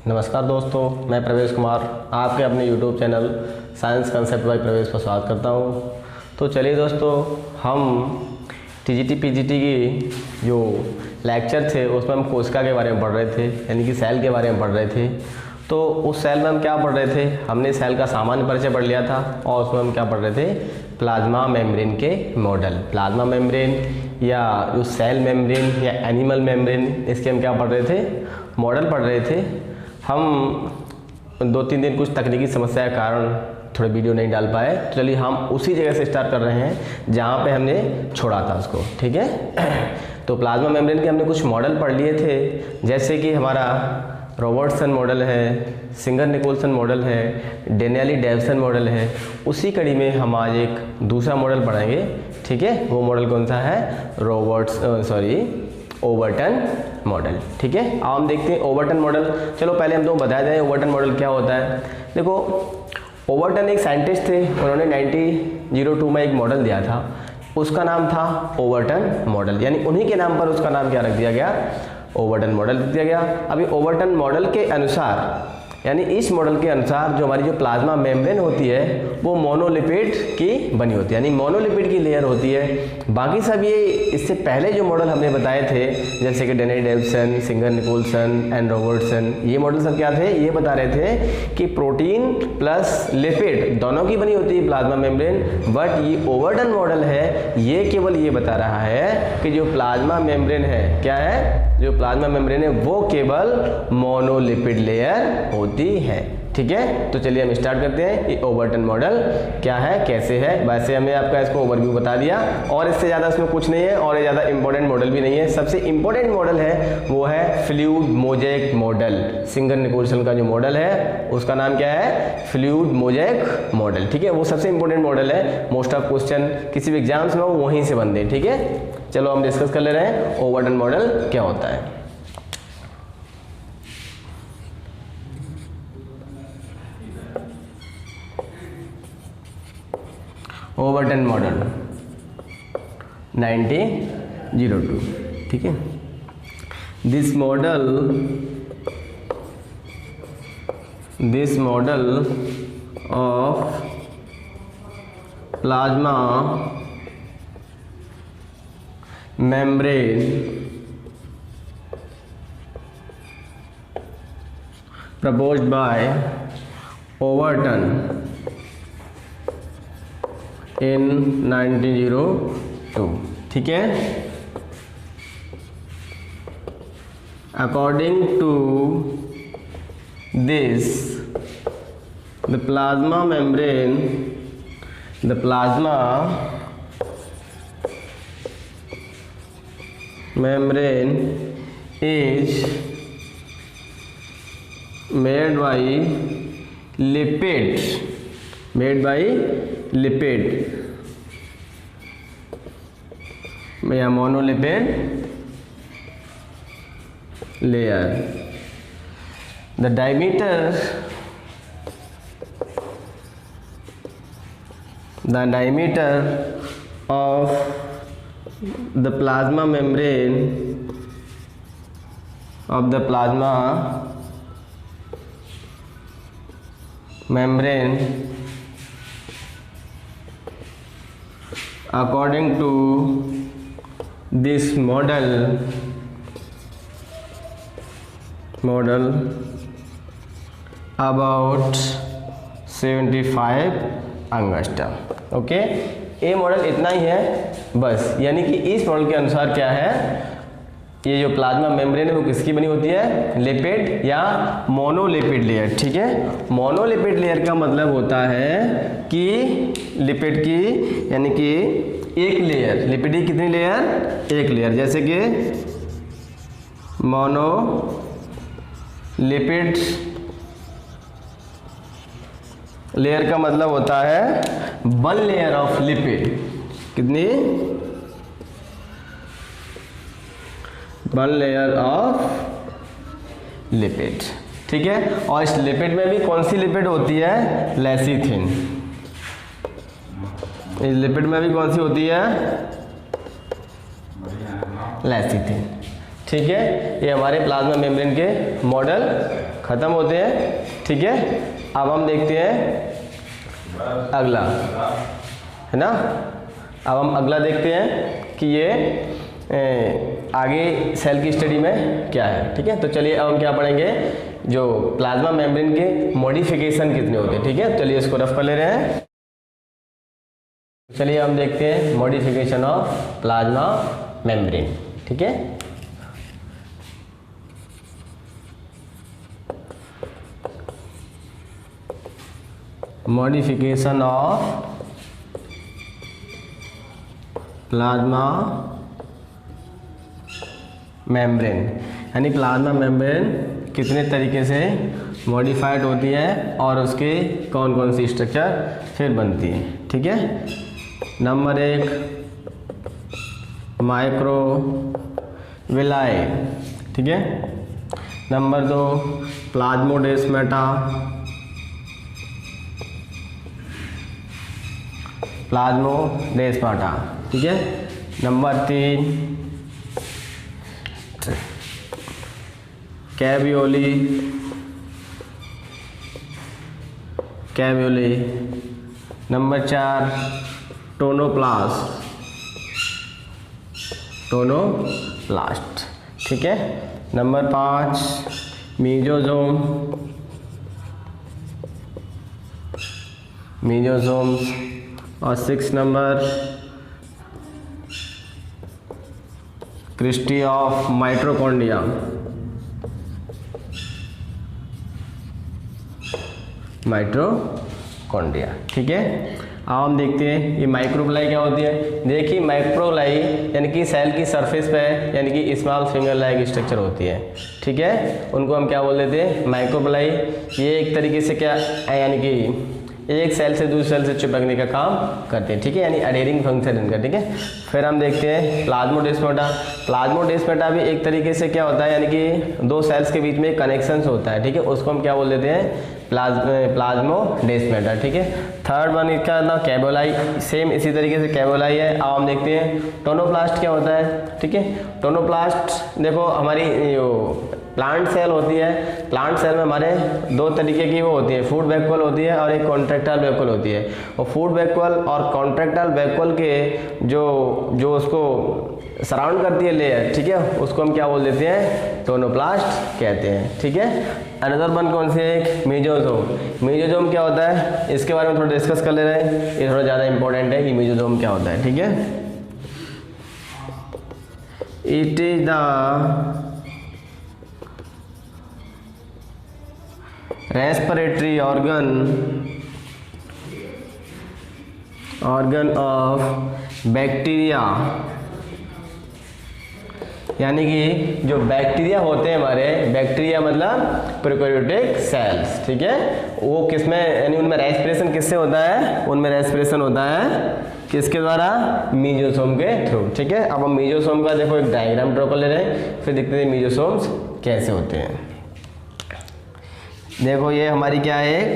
नमस्कार दोस्तों, मैं प्रवेश कुमार आपके अपने YouTube channel science concept by प्रवेश पर स्वागत करता हूं। तो चलिए दोस्तों, हम टीजीटी पीजीटी की जो लेक्चर थे उसमें हम कोशिका के बारे में पढ़ रहे थे, यानी कि सेल के बारे में पढ़ रहे थे। तो उस सेल में हम क्या पढ़ रहे थे, हमने सेल का सामान्य परिचय पढ़ लिया था और उसमें हम क्या पढ़ रहे थे, प्लाज्मा मेम्ब्रेन के मॉडल। प्लाज्मा मेम्ब्रेन या जो सेल मेम्ब्रेन या एनिमल मेम्ब्रेन, इसके हम क्या पढ़ रहे थे, मॉडल पढ़ रहे थे। हम 2-3 दिन कुछ तकनीकी समस्या के कारण थोड़े वीडियो नहीं डाल पाए। चलिए हम उसी जगह से स्टार्ट कर रहे हैं जहाँ पे हमने छोड़ा था उसको, ठीक है। तो प्लाज्मा मेम्ब्रेन के हमने कुछ मॉडल पढ़ लिए थे, जैसे कि हमारा रॉबर्टसन मॉडल है, सिंगर निकोलसन मॉडल है, डेनियली डेविसन मॉडल है। उसी कड़ी में हम आज एक दूसरा मॉडल पढ़ेंगे, ठीक है। वो मॉडल कौन सा है, ओवरटन मॉडल, ठीक है। अब हम देखते हैं ओवरटन मॉडल। चलो पहले हम तो बता दें ओवरटन मॉडल क्या होता है। देखो, ओवरटन एक साइंटिस्ट थे, उन्होंने 1902 में एक मॉडल दिया था, उसका नाम था ओवरटन मॉडल, यानी उन्हीं के नाम पर उसका नाम क्या रख दिया गया, ओवरटन मॉडल रख दिया गया। अभी ओवरटन मॉडल के अनुसार, यानी इस मॉडल के अनुसार जो हमारी जो प्लाज्मा मेम्ब्रेन होती है वो मोनोलिपिड की बनी होती है, यानी मोनोलिपिड की लेयर होती है। बाकी सब ये इससे पहले जो मॉडल हमने बताए थे, जैसे कि Danielli Davson, Singer Nicolson and Robertson, ये मॉडल सब क्या थे, ये बता रहे थे कि प्रोटीन प्लस लिपिड दोनों की बनी होती है प्लाज्मा मेम्ब्रेन। बट ये ओवरटन मॉडल है, ये केवल ये बता रहा है कि जो प्लाज्मा मेम्ब्रेन है, क्या है, जो प्लाज्मा मेम्ब्रेन है वो केवल मोनोलिपिड लेयर होती है, ठीक है। तो चलिए हम स्टार्ट करते हैं, ये ओवरटन मॉडल क्या है, कैसे है। वैसे हमने आपका इसको ओवरव्यू बता दिया और इससे ज़्यादा इसमें कुछ नहीं है और ये ज़्यादा इंपॉर्टेंट मॉडल भी नहीं है। सबसे इंपॉर्टेंट मॉडल है वो है fluid mosaic model. Singer Nicolson का जो मॉडल है उसका नाम क्या है, फ्लूइड मोज़ेक मॉडल, ठीक है। वो सबसे इंपॉर्टेंट मॉडल है, मोस्ट ऑफ क्वेश्चन किसी भी एग्जाम्स में वो वहीं से बनते हैं, ठीक है। चलो हम डिस्कस कर ले रहे हैं ओवरटन मॉडल क्या होता है। ओवरटन मॉडल 1902, ठीक है। This model of plasma membrane proposed by Overton in 1902, ठीक है। According to this, the plasma membrane is made by lipid या मोनोलिपिड layer. The diameter of the plasma membrane according to this model about 75 angstrom, okay. ये model इतना ही है बस, यानी कि इस मॉडल के अनुसार क्या है, ये जो प्लाज्मा मेम्ब्रेन है वो किसकी बनी होती है, लिपिड या मोनोलिपिड लेयर, ठीक है। मोनोलिपिड लेयर का मतलब होता है कि लिपिड की, यानी कि एक लेयर, लिपिड की कितनी लेयर, एक लेयर, जैसे कि मोनोलिपिड लेयर का मतलब होता है 1 लेयर ऑफ लिपिड, कितनी, 1 लेयर ऑफ लिपिड, ठीक है। और इस लिपिड में भी कौन सी लिपिड होती है, लेसिथिन। इस लिपिड में भी कौन सी होती है, लेसिथिन, ठीक है, ये हमारे प्लाज्मा मेम्ब्रेन के मॉडल खत्म होते हैं। ठीक है, अब हम देखते हैं अगला, है ना। अब हम अगला देखते हैं कि ये आगे सेल की स्टडी में क्या है। ठीक है, तो चलिए अब हम क्या पढ़ेंगे, जो प्लाज्मा मेम्ब्रेन के मॉडिफिकेशन कितने होते हैं। ठीक है, चलिए इसको रफ कर ले रहे हैं। चलिए हम देखते हैं मॉडिफिकेशन ऑफ प्लाज्मा मेम्ब्रेन। ठीक है, मॉडिफिकेशन ऑफ प्लाज्मा मेम्ब्रेन, यानी प्लाज्मा मेम्ब्रेन कितने तरीके से मॉडिफाइड होती है और उसके कौन कौन सी स्ट्रक्चर फिर बनती है। ठीक है, नंबर 1 माइक्रोविलाई। ठीक है, नंबर 2 प्लाज्मोडेस्माटा, प्लाज्मोडेस्माटा। ठीक है, number 3 caveolae, caveolae. Number 4 tonoplast, tonoplast. ठीक है, नंबर 5 मीजोजोम, मीजोजोम्स। और 6 number cristae of mitochondria, mitochondria. ठीक है, अब हम देखते हैं ये माइक्रोविलाई क्या होती है। देखिए माइक्रोविलाई यानी कि सेल की सरफेस पे यानी कि स्मॉल फिंगर लाइक स्ट्रक्चर होती है। ठीक है, उनको हम क्या बोल देते हैं, माइक्रोविलाई। ये एक तरीके से क्या यानी कि एक सेल से दूसरे सेल से चिपकने का काम करते हैं। ठीक है, यानी अडेरिंग फंक्शन इनका। ठीक है, फिर हम देखते हैं प्लाज्मोडेस्माटा। प्लाज्मोडेस्माटा भी एक तरीके से क्या होता है, यानी कि दो सेल्स के बीच में कनेक्शन होता है। ठीक है, उसको हम क्या बोल देते हैं, प्लाज्मोडेस्माटा। ठीक है, थर्ड वन इसका ना कैवियोलाई, सेम इसी तरीके से कैवियोलाई है। अब हम देखते हैं टोनोप्लास्ट क्या होता है। ठीक है, टोनोप्लास्ट देखो हमारी जो प्लांट सेल होती है, प्लांट सेल में हमारे दो तरीके की वो होती है, फूड वैक्यूल होती है और एक कॉन्ट्रैक्टाइल वैक्यूल होती है। और फूड वैक्यूल और कॉन्ट्रैक्टाइल वैक्यूल के जो उसको सराउंड करती है लेयर, ठीक है, उसको हम क्या बोल देते हैं, टोनोप्लास्ट कहते हैं। ठीक है, अनदर वन कौन सी है, मेजोजोम। मेजोजोम क्या होता है, इसके बारे में थोड़ा डिस्कस कर ले रहे हैं, ये थोड़ा ज़्यादा इंपॉर्टेंट है कि मेजोजोम क्या होता है। ठीक है, it is the respiratory organ of bacteria, यानी कि जो बैक्टीरिया होते हैं हमारे, बैक्टीरिया मतलब प्रोकैरियोटिक सेल्स। ठीक है, वो किसमें, यानी उनमें रेस्पिरेशन किससे होता है, उनमें रेस्पिरेशन होता है किसके द्वारा, मीजोसोम के थ्रू। ठीक है, अब हम मीजोसोम का देखो एक डायग्राम ड्रॉ कर ले रहे हैं, फिर देखते हैं मीजोसोम्स कैसे होते हैं। देखो ये हमारी क्या है,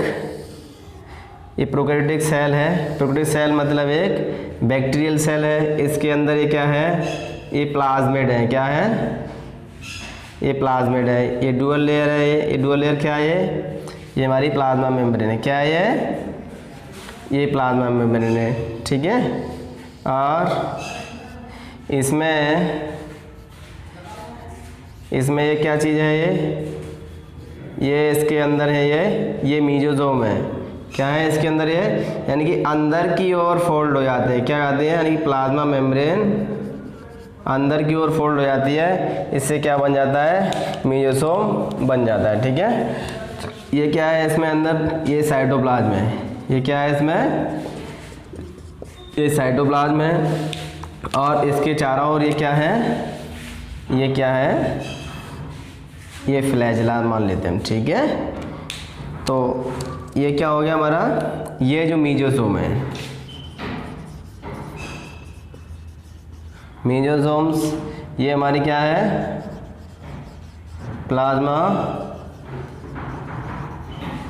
ये प्रोकैरियोटिक सेल है। प्रोकैरियोटिक सेल मतलब एक बैक्टीरियल सेल है। इसके अंदर ये क्या है, ये प्लाज्मिड है। क्या है, ये प्लाज्मिड है। ये डुअल लेयर है, ये डुअल लेयर क्या है, ये हमारी प्लाज्मा मेम्ब्रेन है। क्या है, ये प्लाज्मा मेम्ब्रेन है। ठीक है, और इसमें ये क्या चीज़ है, ये इसके अंदर है, ये मीजोजोम है। क्या है इसके अंदर, ये यानी कि अंदर की ओर फोल्ड हो जाते हैं। क्या कहते हैं, यानी कि प्लाज्मा मेम्ब्रेन अंदर की ओर फोल्ड हो जाती है, इससे क्या बन जाता है, मीजोसोम बन जाता है। ठीक है, ये क्या है इसमें अंदर, ये साइटोप्लाज्म है। ये क्या है इसमें, ये साइटोप्लाज्म है। और इसके चारों ओर ये क्या है, ये क्या है, ये फ्लैजेला मान लेते हैं। ठीक है, तो ये क्या हो गया हमारा, ये जो मीजोसोम है, मीजोसोम्स, ये हमारी क्या है, प्लाज्मा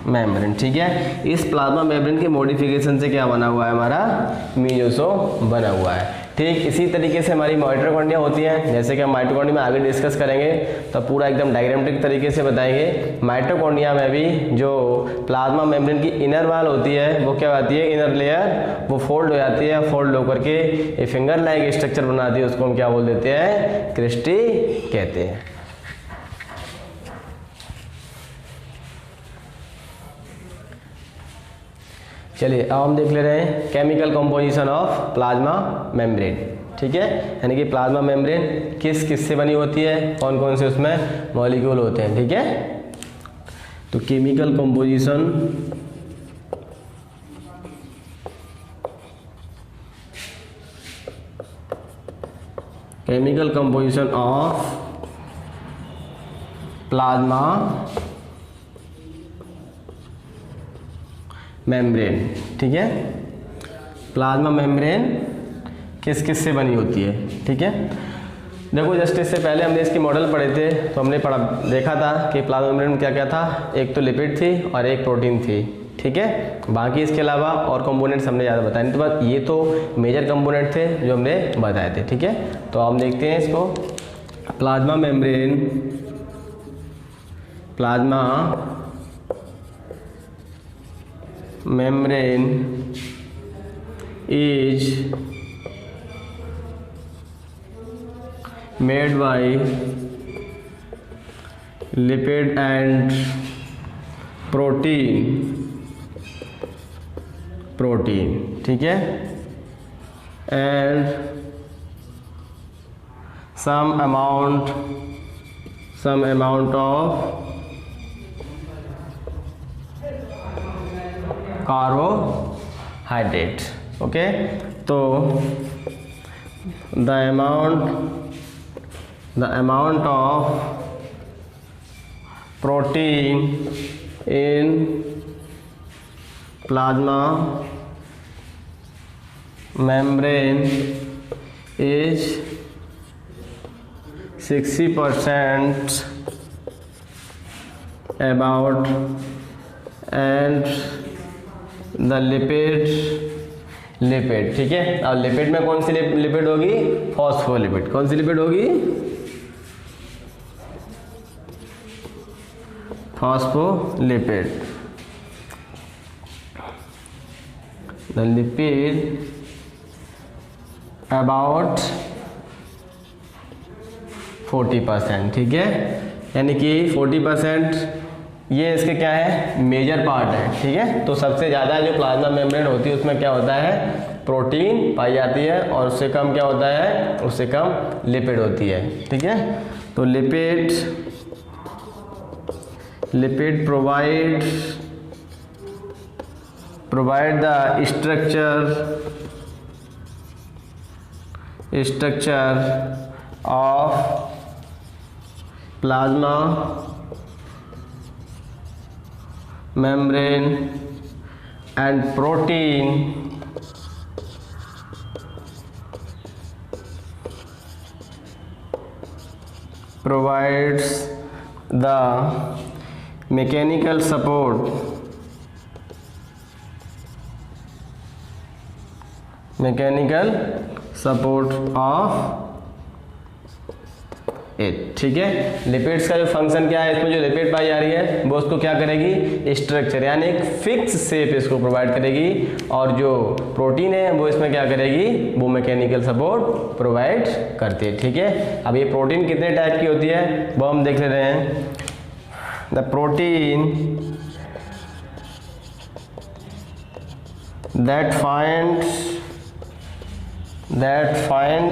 मेम्ब्रेन। ठीक है, इस प्लाज्मा मेम्ब्रेन के मॉडिफिकेशन से क्या बना हुआ है, हमारा मीजोसोम बना हुआ है। ठीक इसी तरीके से हमारी माइटोकॉन्ड्रिया होती हैं, जैसे कि हम माइटोकॉन्ड्रिया में आगे डिस्कस करेंगे तो पूरा एकदम डायग्रामेटिक तरीके से बताएंगे। माइटोकॉन्ड्रिया में भी जो प्लाज्मा मेम्ब्रेन की इनर वॉल होती है वो क्या होती है, इनर लेयर, वो फोल्ड हो जाती है, फोल्ड होकर के ये फिंगर लाइक स्ट्रक्चर बनाती है, उसको हम क्या बोल देते हैं, क्रिस्टी कहते हैं। चलिए अब हम देख ले रहे हैं chemical composition of plasma membrane. ठीक है, यानी कि प्लाज्मा मेम्ब्रेन किस किस से बनी होती है, कौन कौन से उसमें मॉलिक्यूल होते हैं। ठीक है, तो chemical composition of plasma membrane. ठीक है, प्लाज्मा मेम्ब्रेन किस किस से बनी होती है। ठीक है, देखो जस्ट इससे पहले हमने इसकी मॉडल पढ़े थे तो हमने देखा था कि प्लाज्मा मेम्ब्रेन में क्या क्या था, एक तो लिपिड थी और एक प्रोटीन थी। ठीक है, बाकी इसके अलावा और कंपोनेंट्स हमने ज़्यादा बताए नहीं, तो बस ये तो मेजर कंपोनेंट थे जो हमने बताए थे। ठीक है, तो हम देखते हैं इसको। Plasma membrane is made by lipid and protein। ठीक है, and some amount of carbohydrate. Okay, तो the amount of protein in plasma membrane is 60% about, and the lipid। ठीक है, अब लिपिड में कौन सी लिपिड होगी, फॉस्फोलिपिड। कौन सी लिपिड होगी, फॉस्फोलिपिड। The lipid about 40%। ठीक है, यानी कि 40% ये इसके क्या है, मेजर पार्ट है। ठीक है, तो सबसे ज़्यादा जो प्लाज्मा मेम्ब्रेन होती है उसमें क्या होता है, प्रोटीन पाई जाती है, और उससे कम क्या होता है, उससे कम लिपिड होती है। ठीक है, तो lipid provide the structure of plasma membrane, and protein provides the mechanical support of it। ठीक है, लिपिड्स का जो फंक्शन क्या है, इसमें जो लिपिड पाई जा रही है वो उसको क्या करेगी, स्ट्रक्चर यानी एक फिक्स शेप इसको प्रोवाइड करेगी, और जो प्रोटीन है वो इसमें क्या करेगी, वो मैकेनिकल सपोर्ट प्रोवाइड करती है। ठीक है, अब ये प्रोटीन कितने टाइप की होती है वो हम देख ले रहे हैं। The protein that find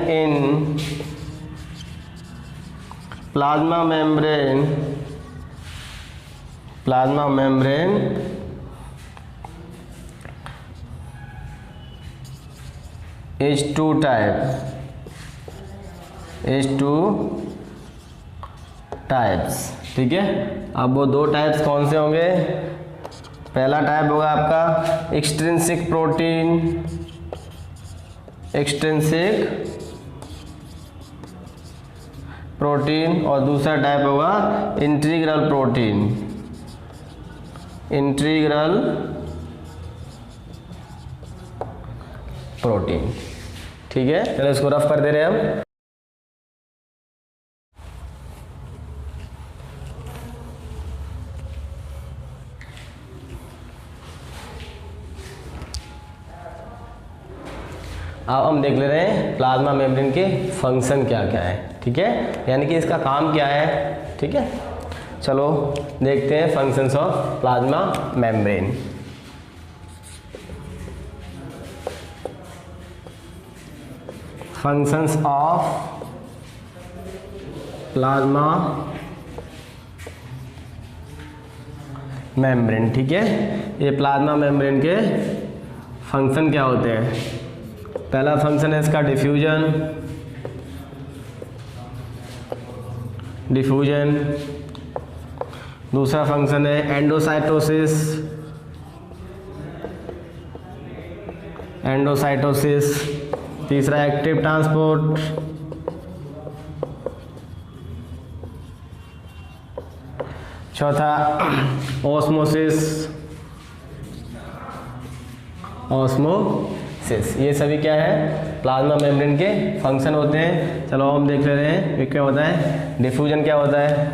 in plasma membrane is two types। ठीक है, अब वो दो टाइप्स कौन से होंगे, पहला टाइप होगा आपका एक्सट्रिंसिक प्रोटीन, और दूसरा टाइप होगा इंटीग्रल प्रोटीन। ठीक है, चलो इसको रफ कर दे रहे हैं हम। अब हम देख ले रहे हैं प्लाज्मा मेम्ब्रेन के फंक्शन क्या क्या है। ठीक है, यानी कि इसका काम क्या है। ठीक है, चलो देखते हैं functions of plasma membrane. Functions of plasma membrane. ठीक है, ये प्लाज्मा मेम्ब्रेन के फंक्शन क्या होते हैं। पहला फंक्शन है इसका डिफ्यूजन। दूसरा फंक्शन है एंडोसाइटोसिस। तीसरा एक्टिव ट्रांसपोर्ट। चौथा ऑस्मोसिस। ये सभी क्या है, प्लाज्मा मेम्ब्रेन के फंक्शन होते हैं। चलो हम देख ले रहे हैं ये क्या होता है। डिफ्यूजन क्या होता है।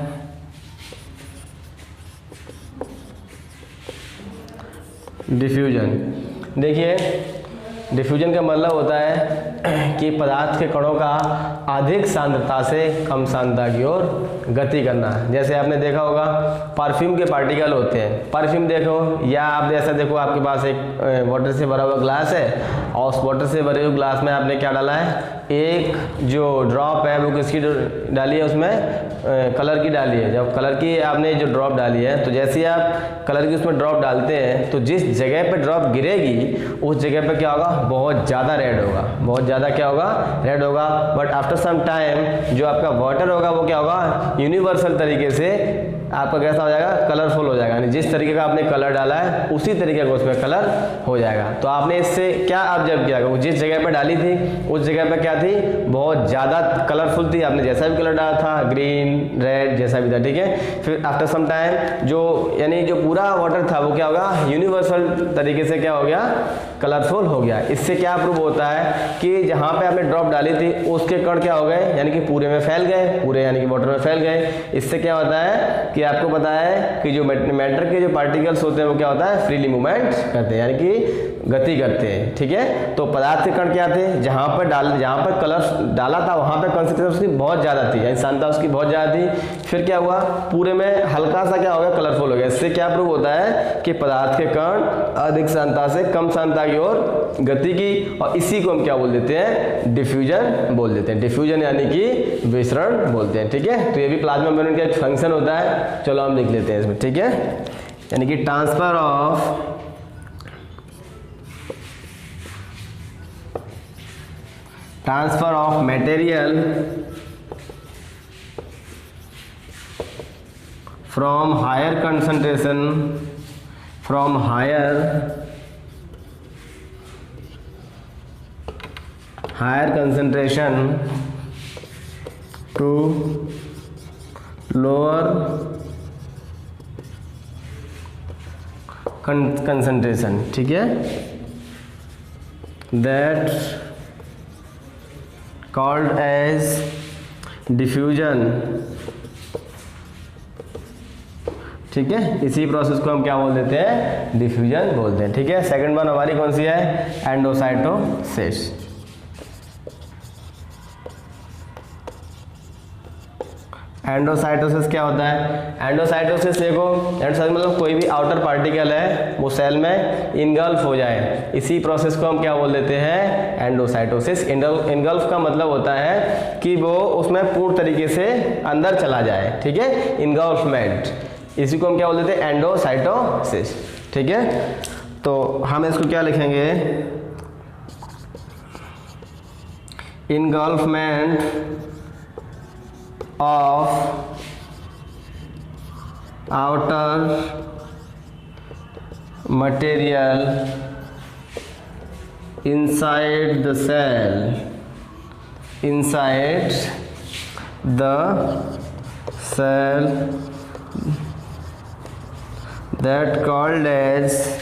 डिफ्यूजन देखिए, डिफ्यूजन का मतलब होता है कि पदार्थ के कणों का अधिक सांद्रता से कम सांद्रता की ओर गति करना। जैसे आपने देखा होगा परफ्यूम के पार्टिकल होते हैं। परफ्यूम देखो, या आप ऐसा देखो, आपके पास एक वाटर से भरा हुआ ग्लास है और उस वाटर से भरे हुए ग्लास में आपने क्या डाला है, एक जो ड्रॉप है वो किसकी डाली है, उसमें कलर की डाली है। जब कलर की आपने जो ड्रॉप डाली है, तो जैसे ही आप कलर की उसमें ड्रॉप डालते हैं तो जिस जगह पे ड्रॉप गिरेगी उस जगह पे क्या होगा, बहुत ज़्यादा रेड होगा, बहुत ज़्यादा क्या होगा, रेड होगा। बट आफ्टर सम टाइम जो आपका वाटर होगा वो क्या होगा, यूनिवर्सल तरीके से आपका कैसा हो जाएगा, कलरफुल हो जाएगा। यानी जिस तरीके का आपने कलर डाला है उसी तरीके का उसमें कलर हो जाएगा। तो आपने इससे क्या ऑब्जर्व किया, वो जिस जगह पे डाली थी उस जगह पे क्या थी, बहुत ज़्यादा कलरफुल थी। आपने जैसा भी कलर डाला था, ग्रीन रेड जैसा भी था, ठीक है। फिर आफ्टर सम टाइम जो यानी जो पूरा वाटर था वो क्या होगा, यूनिवर्सल तरीके से क्या हो गया, कलरफुल हो गया। इससे क्या प्रूव होता है कि जहाँ पे आपने ड्रॉप डाली थी उसके कण क्या हो गए, यानी कि पूरे में फैल गए, पूरे यानी कि वाटर में फैल गए। इससे क्या होता है कि आपको पता है कि जो मैटर के जो पार्टिकल्स होते हैं वो क्या होता है, फ्रीली मूवमेंट करते हैं, यानी कि गति करते हैं। ठीक है, तो पदार्थ के कण क्या थे, जहाँ पर कलर डाला था वहाँ पर कंसंट्रेशन उसकी बहुत ज़्यादा थी, यानी सांद्रता उसकी बहुत ज़्यादा थी। फिर क्या हुआ, पूरे में हल्का सा क्या हो गया, कलरफुल हो गया। इससे क्या प्रूव होता है कि पदार्थ के कण अधिक सांद्रता से कम सांद्रता की ओर गति की, और इसी को हम क्या बोल देते हैं, डिफ्यूजन बोल देते हैं। डिफ्यूजन यानी कि विसरण बोलते हैं। ठीक है, तो ये भी प्लाज्मा मेम्ब्रेन का एक फंक्शन होता है। चलो हम लिख लेते हैं इसमें। ठीक है, यानी कि transfer of material from higher concentration to lower concentration, ठीक है, that called as diffusion। ठीक है, इसी प्रोसेस को हम क्या बोल देते हैं, डिफ्यूजन बोलते हैं। ठीक है, सेकंड वन हमारी कौन सी है, एंडोसाइटोसिस। एंडोसाइटोसिस क्या होता है, एंडोसाइटोसिस देखो, एंडोसाइटोसिस मतलब कोई भी आउटर पार्टिकल है वो सेल में इनगल्फ हो जाए, इसी प्रोसेस को हम क्या बोल देते हैं, एंडोसाइटोसिस। इनगल्फ का मतलब होता है कि वो उसमें पूर्ण तरीके से अंदर चला जाए। ठीक है, इनगल्फमेंट, इसी को हम क्या बोल देते हैं, एंडोसाइटोसिस। ठीक है, तो हम इसको क्या लिखेंगे, इनगल्फमेंट of outer material inside the cell, that called as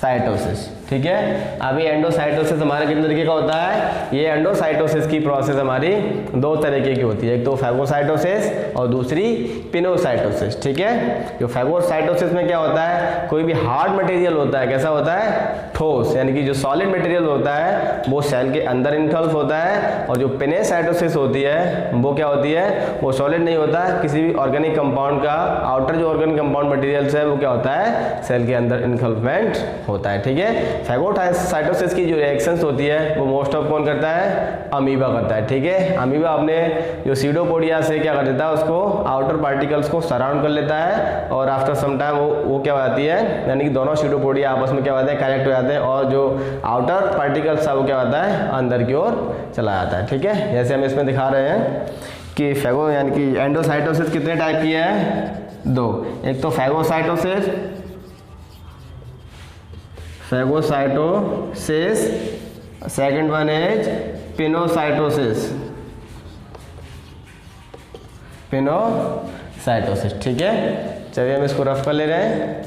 cytosis. ठीक है, अभी एंडोसाइटोसिस हमारे कितने तरीके का होता है? ये एंडोसाइटोसिस की प्रोसेस हमारी दो तरीके की होती है, एक तो फैगोसाइटोसिस और दूसरी पिनोसाइटोसिस। ठीक है, जो फैगोसाइटोसिस में क्या होता है, कोई भी हार्ड मटेरियल होता है, कैसा होता है? ठोस, यानी कि जो सॉलिड मटेरियल होता है वो सेल के अंदर इनकल्फ होता है, और जो पिनोसाइटोसिस होती है वो क्या होती है? वो सॉलिड नहीं होता है, किसी भी ऑर्गेनिक कंपाउंड का आउटर जो ऑर्गेनिक कंपाउंड मटेरियल्स है वो क्या होता है? सेल के अंदर इनकल्फमेंट होता है। ठीक है, फैगोसाइटोसिस की जो रिएक्शंस होती है वो मोस्ट ऑफ कौन करता है? अमीबा करता है। ठीक है, अमीबा अपने जो सीडोपोडिया से क्या कर देता है, उसको आउटर पार्टिकल्स को सराउंड कर लेता है, और आफ्टर सम टाइम वो क्या हो जाती है, यानी कि दोनों सीडोपोडिया आपस में क्या होते हैं? कनेक्ट हो जाते हैं, और जो आउटर पार्टिकल्स है वो क्या होता है? अंदर की ओर चला जाता है। ठीक है, जैसे हम इसमें दिखा रहे हैं कि फैगो यानी कि एंडोसाइटोसिस कितने टाइप की है? दो, एक तो phagocytosis second one is pinocytosis. ठीक है, चलिए हम इसको रफ कर ले रहे हैं,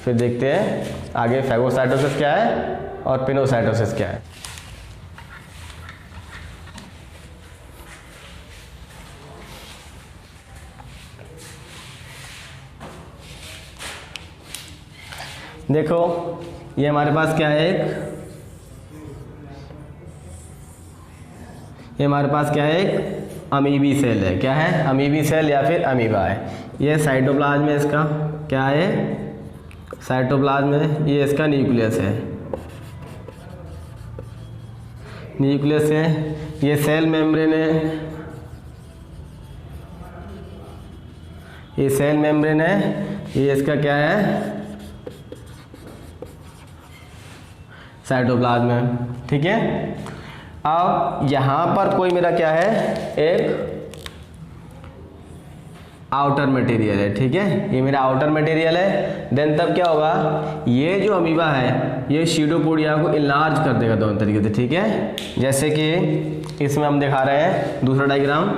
फिर देखते हैं आगे फैगोसाइटोसिस क्या है और पिनोसाइटोसिस क्या है। देखो ये हमारे पास क्या है, ये हमारे पास क्या है? एक अमीबी सेल है। क्या है? अमीबी सेल या फिर अमीबा है। ये साइटोप्लाज्म में इसका क्या है? साइटोप्लाज्म में ये इसका न्यूक्लियस है। न्यूक्लियस है, ये सेल मेम्ब्रेन है, ये सेल मेम्ब्रेन है, ये इसका क्या है? साइटोप्लाज्म में। ठीक है, अब यहाँ पर कोई मेरा क्या है? एक आउटर मटेरियल है। ठीक है, ये मेरा आउटर मटेरियल है। देन तब क्या होगा, ये जो अमीबा है ये सीडोपोडिया को इनलार्ज कर देगा दोनों तरीके से। ठीक है, जैसे कि इसमें हम दिखा रहे हैं दूसरा डायग्राम।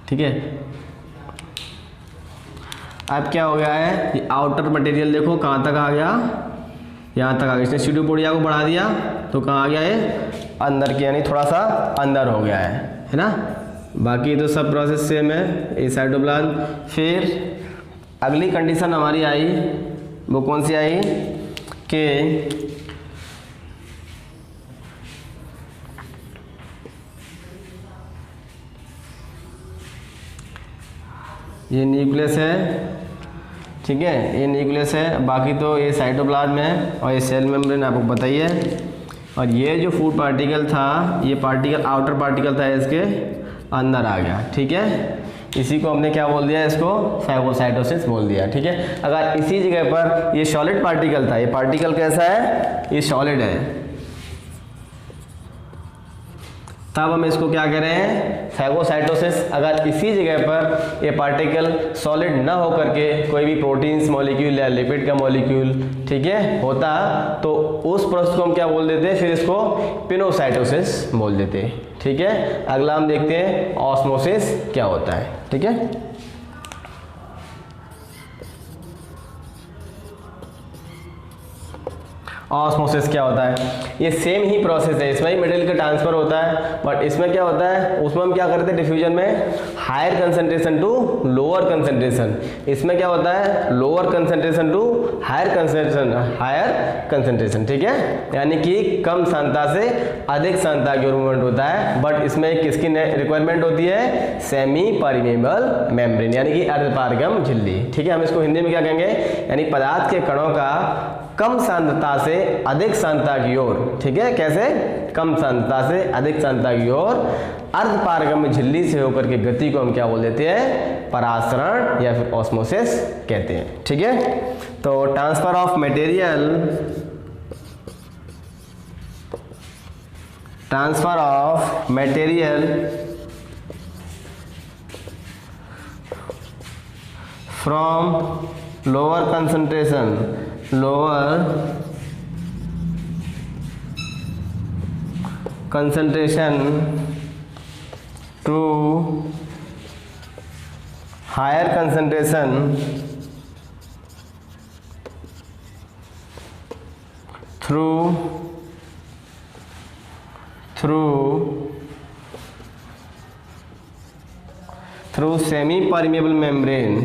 ठीक है, अब क्या हो गया है, ये आउटर मटेरियल देखो कहाँ तक आ गया? यहाँ तक आ गया। इसने सीडोपोडिया को बढ़ा दिया तो कहाँ आ गया? ये अंदर की, यानी थोड़ा सा अंदर हो गया है ना। बाकी तो सब प्रोसेस सेम है, ये साइटोप्लाज्म। फिर अगली कंडीशन हमारी आई, वो कौन सी आई कि ये न्यूक्लियस है। ठीक है, ये न्यूक्लियस है, बाकी तो ये साइटोप्लाज्म है, और ये सेल मेम्ब्रेन आपको बताइए। और ये जो फूड पार्टिकल था, ये पार्टिकल आउटर पार्टिकल था, इसके अंदर आ गया। ठीक है, इसी को हमने क्या बोल दिया? इसको फैगोसाइटोसिस बोल दिया। ठीक है, अगर इसी जगह पर ये सॉलिड पार्टिकल था, ये पार्टिकल कैसा है? ये सॉलिड है, तब हम इसको क्या कह रहे हैं? फैगोसाइटोसिस। अगर इसी जगह पर ये पार्टिकल सॉलिड ना हो करके कोई भी प्रोटीन्स मॉलिक्यूल या लिपिड का मॉलिक्यूल, ठीक है, होता, तो उस प्रोसेस को हम क्या बोल देते हैं? फिर इसको पिनोसाइटोसिस बोल देते हैं। ठीक है, अगला हम देखते हैं ऑस्मोसिस क्या होता है। ठीक है, ऑस्मोसिस क्या होता है? ये सेम ही प्रोसेस है, इसमें ही मटेरियल का ट्रांसफर होता है, बट इसमें क्या होता है? उसमें हम क्या करते हैं डिफ्यूजन में? Higher concentration to lower concentration. इसमें क्या होता है? Lower concentration to higher concentration. ठीक है, यानी कि कम सांद्रता से अधिक सांद्रता की ओर मूवमेंट होता है, बट इसमें किसकी रिक्वायरमेंट होती है? सेमी परमेबल मेम्ब्रेन, यानी कि अर्धपारगम झिल्ली। ठीक है, हम इसको हिंदी में क्या कहेंगे? यानी पदार्थ के कणों का कम सांद्रता से अधिक सांद्रता की ओर, ठीक है, कैसे? कम सांद्रता से अधिक सांद्रता की ओर अर्धपारगम्य झिल्ली से होकर के गति को हम क्या बोल देते हैं? परासरण या फिर ऑस्मोसिस कहते हैं। ठीक है, तो transfer of material from lower concentration to higher concentration through semi permeable membrane,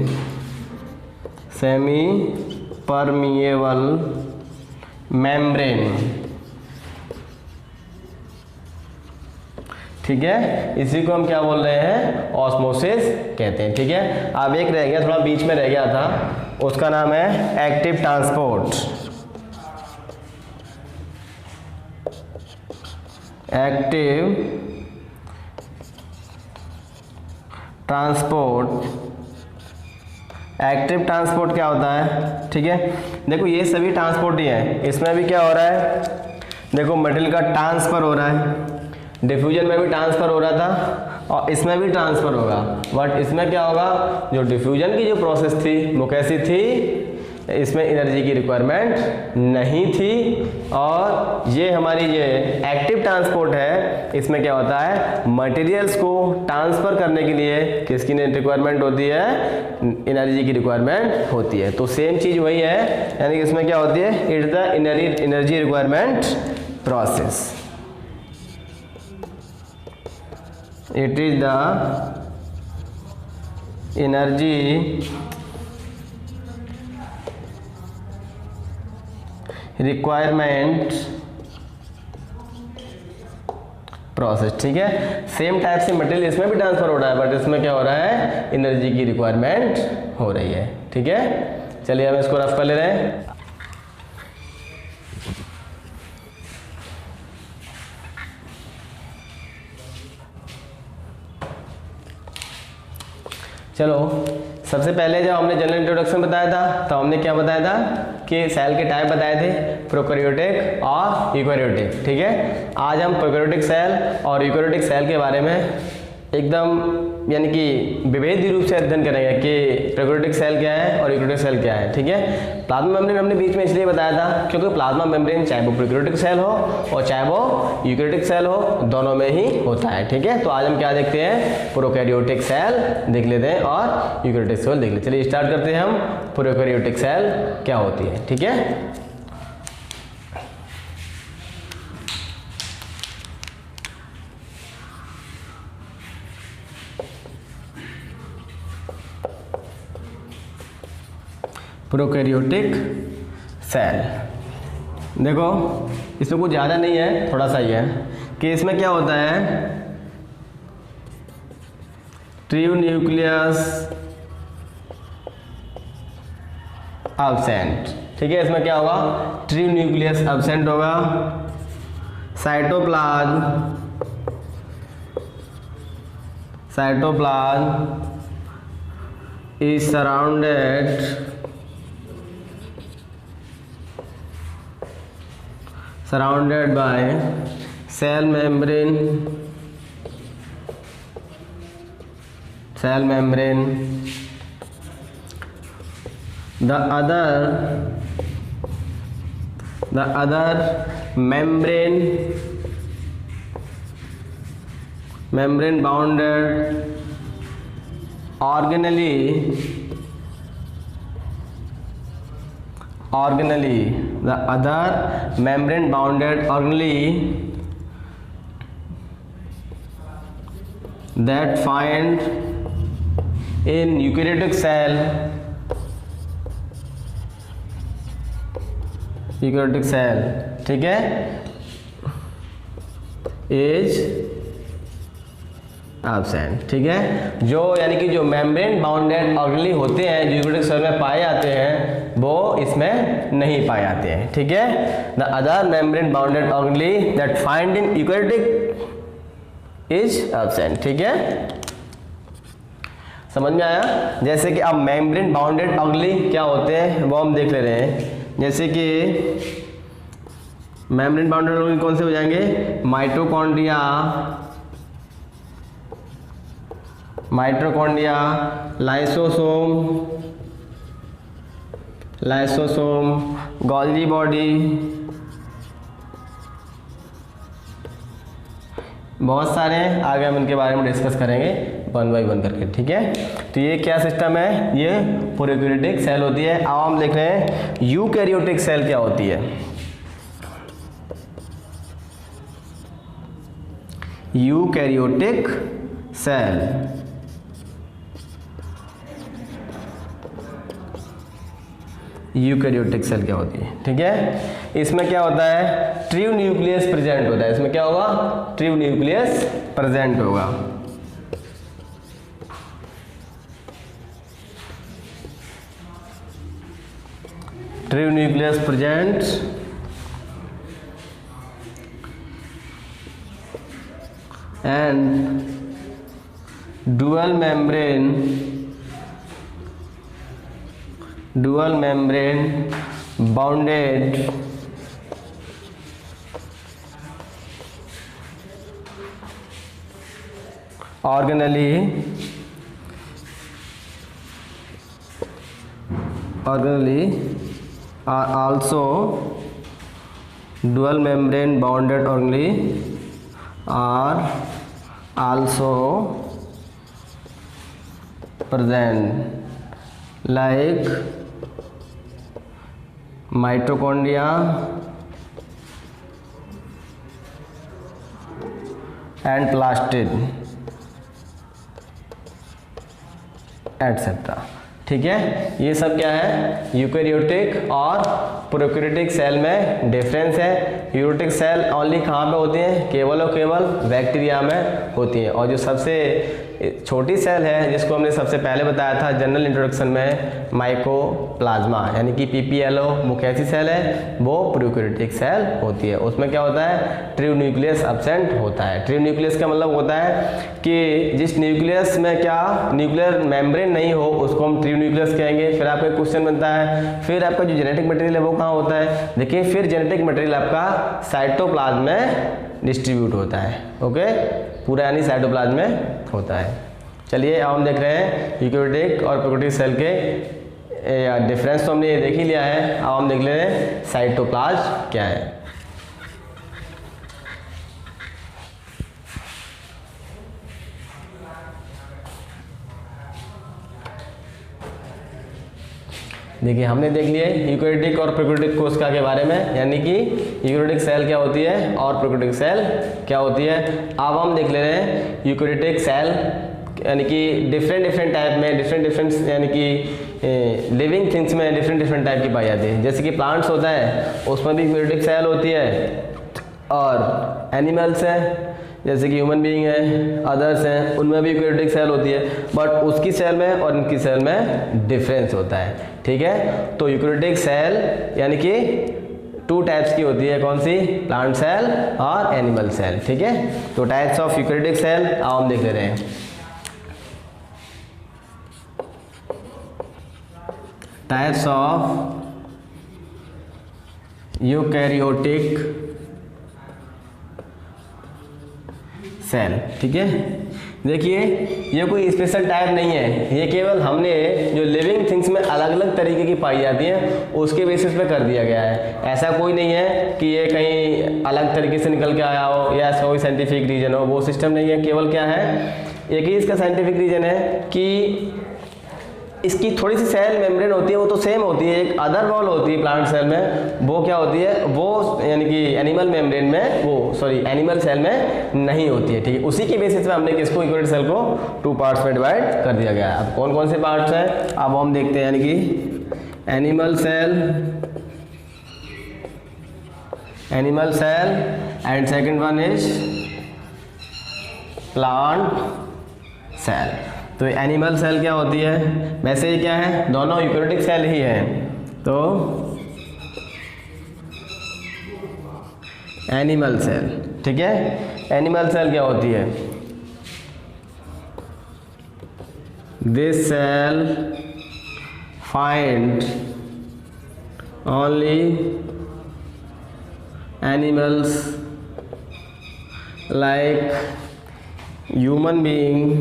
ठीक है, इसी को हम क्या बोल रहे हैं, ऑस्मोसिस कहते हैं। ठीक है, अब एक रह गया, थोड़ा बीच में रह गया था, उसका नाम है एक्टिव ट्रांसपोर्ट। एक्टिव ट्रांसपोर्ट क्या होता है, ठीक है, देखो ये सभी ट्रांसपोर्ट ही है। इसमें भी क्या हो रहा है, देखो मटेरियल का ट्रांसफर हो रहा है, डिफ्यूजन में भी ट्रांसफर हो रहा था और इसमें भी ट्रांसफर होगा। बट इसमें क्या होगा, जो डिफ्यूजन की जो प्रोसेस थी वो कैसी थी, इसमें एनर्जी की रिक्वायरमेंट नहीं थी। और ये हमारी ये एक्टिव ट्रांसपोर्ट है, इसमें क्या होता है, मटेरियल्स को ट्रांसफ़र करने के लिए किसकी रिक्वायरमेंट होती है, एनर्जी की रिक्वायरमेंट होती है। तो सेम चीज़ वही है, यानी कि इसमें क्या होती है, it's the energy requirement process. It is the energy requirement process. ठीक है, सेम टाइप से मटेरियल इसमें भी ट्रांसफर हो रहा है, बट इसमें क्या हो रहा है, एनर्जी की रिक्वायरमेंट हो रही है। ठीक है, चलिए हम इसको रफ कर ले रहे हैं। चलो, सबसे पहले जब हमने जनरल इंट्रोडक्शन बताया था, तो हमने क्या बताया था कि सेल के टाइप बताए थे, प्रोकैरियोटिक और यूकैरियोटिक। ठीक है, आज हम प्रोकैरियोटिक सेल और यूकैरियोटिक सेल के बारे में एकदम यानी कि विभेदी रूप से अध्ययन करेंगे कि प्रोकैरियोटिक सेल क्या है और यूकैरियोटिक सेल क्या है। ठीक है, प्लाज्मा मेम्ब्रेन हमने बीच में इसलिए बताया था क्योंकि प्लाज्मा मेम्ब्रेन चाहे वो प्रोकैरियोटिक सेल हो और चाहे वो यूकैरियोटिक सेल हो, दोनों में ही होता है। ठीक है, तो आज हम क्या देखते हैं, प्रोकैरियोटिक सेल देख लेते हैं और यूकैरियोटिक सेल देख लेते हैं। चलिए स्टार्ट करते हैं हम, प्रोकैरियोटिक सेल क्या होती है। ठीक है, प्रोकैरियोटिक सेल, देखो इसमें कुछ ज़्यादा नहीं है, थोड़ा सा ही है कि इसमें क्या होता है, ट्रू न्यूक्लियस एब्सेंट। ठीक है, इसमें क्या होगा, ट्रू न्यूक्लियस एब्सेंट होगा। Cytoplasm is surrounded by cell membrane, the other membrane bounded organelle, the other membrane bounded organelle that find in eukaryotic cell, ठीक है, इज एब्सेंट। ठीक है, जो यानी कि जो मेम्ब्रेन बाउंडेड ऑर्गेनेली होते हैं, जो यूकैरियोटिक सेल में पाए जाते हैं, वो इसमें नहीं पाए जाते हैं। ठीक है, the other membrane bounded organelle that find in eukaryotic is absent. ठीक है, समझ में आया। जैसे कि अब मेम्ब्रेन बाउंडेड ऑर्गेनेली क्या होते हैं वो हम देख ले रहे हैं। जैसे कि मेम्ब्रेन बाउंडेड ऑर्गेनेली कौन से हो जाएंगे, माइटोकॉन्ड्रिया, लाइसोसोम, गोल्गी बॉडी, बहुत सारे, आगे हम इनके बारे में डिस्कस करेंगे। 1/1 करके, ठीक है। तो ये क्या सिस्टम है, ये प्रोकैरियोटिक सेल होती है। अब हम देख रहे हैं यूकैरियोटिक सेल क्या होती है। यूकैरियोटिक सेल, यूकैरियोटिक सेल क्या होती है, ठीक है। इसमें क्या होता है, ट्रू न्यूक्लियस प्रेजेंट होता है। इसमें क्या होगा, ट्रू न्यूक्लियस प्रेजेंट होगा। True nucleus present and dual membrane bounded organelle are also dual membrane bounded organelle are also present like mitochondria and plastid etcetera, ठीक है। ये सब क्या है, यूकैरियोटिक और प्रोकैरियोटिक सेल में डिफरेंस है। यूकैरियोटिक सेल ओनली कहाँ पे होती हैं, केवल और केवल बैक्टीरिया में होती हैं। और जो सबसे छोटी सेल है जिसको हमने सबसे पहले बताया था जनरल इंट्रोडक्शन में, माइकोप्लाज्मा यानी कि पीपीएलओ मुख्य ऐसी सेल है, वो प्रोकैरियोटिक सेल होती है। उसमें क्या होता है, ट्रू न्यूक्लियस एब्सेंट होता है। ट्रू न्यूक्लियस का मतलब होता है कि जिस न्यूक्लियस में क्या न्यूक्लियर मेम्ब्रेन नहीं हो उसको हम ट्रू न्यूक्लियस कहेंगे। फिर आपका क्वेश्चन बनता है, फिर आपका जो जेनेटिक मटेरियल है वो कहाँ होता है, देखिए फिर जेनेटिक मटेरियल आपका साइटोप्लाज्म में डिस्ट्रीब्यूट होता है। ओके, पूरा यानी साइटोप्लाज्म में होता है। चलिए अब हम देख रहे हैं यूकैरियोटिक और प्रोकैरियोटिक सेल के डिफरेंस तो हमने ये देख ही लिया है। अब हम देख ले रहे हैं साइटोप्लाज्म क्या है। देखिए हमने देख लिया यूकैरियोटिक और प्रोकैरियोटिक कोशिका के बारे में, यानी कि यूकैरियोटिक सेल क्या होती है और प्रोकैरियोटिक सेल क्या होती है। अब हम देख ले रहे हैं यूकैरियोटिक सेल यानी कि डिफरेंट टाइप में डिफरेंट यानी कि लिविंग थिंग्स में डिफरेंट टाइप की पाई जाती है। जैसे कि प्लांट्स होता है उसमें भी यूकैरियोटिक सेल होती है, और एनिमल्स हैं जैसे कि ह्यूमन बीइंग है, अदर्स हैं, उनमें भी यूकैरियोटिक सेल होती है। बट उसकी सेल में और इनकी सेल में डिफरेंस होता है, ठीक है। तो यूकैरियोटिक सेल यानी कि 2 टाइप्स की होती है, कौन सी, प्लांट सेल और एनिमल सेल, ठीक है। तो टाइप्स ऑफ यूकैरियोटिक सेल अब हम देख ले रहे हैं। टाइप्स ऑफ यूकैरियोटिक सेल, ठीक है। देखिए ये कोई स्पेशल टाइप नहीं है, ये केवल हमने जो लिविंग थिंग्स में अलग अलग तरीके की पाई जाती हैं उसके बेसिस पे कर दिया गया है। ऐसा कोई नहीं है कि ये कहीं अलग तरीके से निकल के आया हो या ऐसा कोई साइंटिफिक रीजन हो, वो सिस्टम नहीं है। केवल क्या है, एक ही इसका साइंटिफिक रीजन है कि इसकी थोड़ी सी सेल मेम्ब्रेन होती है वो तो सेम होती है, एक अदर वॉल होती है प्लांट सेल में, वो क्या होती है, वो यानी कि एनिमल मेम्ब्रेन में, वो सॉरी एनिमल सेल में नहीं होती है, ठीक है। उसी के बेसिस पे हमने किसको यूकैरियोटिक सेल को 2 पार्ट्स में डिवाइड कर दिया गया है। अब कौन कौन से पार्ट्स हैं अब हम देखते हैं, यानी कि animal cell and second one is plant cell. तो एनिमल सेल क्या होती है, वैसे ही क्या है, दोनों यूकैरियोटिक सेल ही हैं। तो एनिमल सेल, ठीक है। एनिमल सेल क्या होती है, this cell find only animals like human being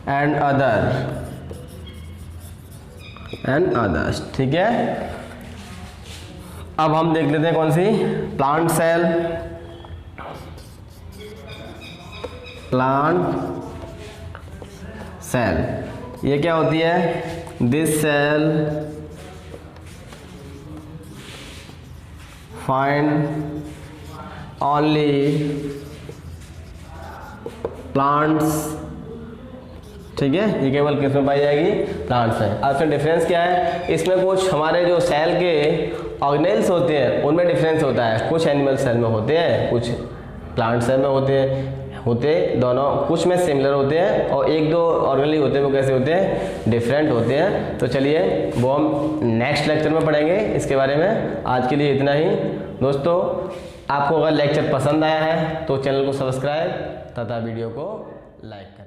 and others, ठीक है। अब हम देख लेते हैं कौन सी, प्लांट सेल। प्लांट सेल, ये क्या होती है? This cell find only plants, ठीक है, ये केवल किस में पाई जाएगी? प्लांट्स में। अब इसमें डिफरेंस क्या है? इसमें कुछ हमारे जो सेल के ऑर्गेनेल्स होते हैं उनमें डिफरेंस होता है, कुछ एनिमल सेल में होते हैं, कुछ प्लांट सेल में होते दोनों, कुछ में सिमिलर होते हैं और एक दो ऑर्गेनली होते हैं वो कैसे होते हैं? डिफरेंट होते हैं। तो चलिए वो हम नेक्स्ट लेक्चर में पढ़ेंगे इसके बारे में। आज के लिए इतना ही दोस्तों। आपको अगर लेक्चर पसंद आया है तो चैनल को सब्सक्राइब तथा वीडियो को लाइक करें।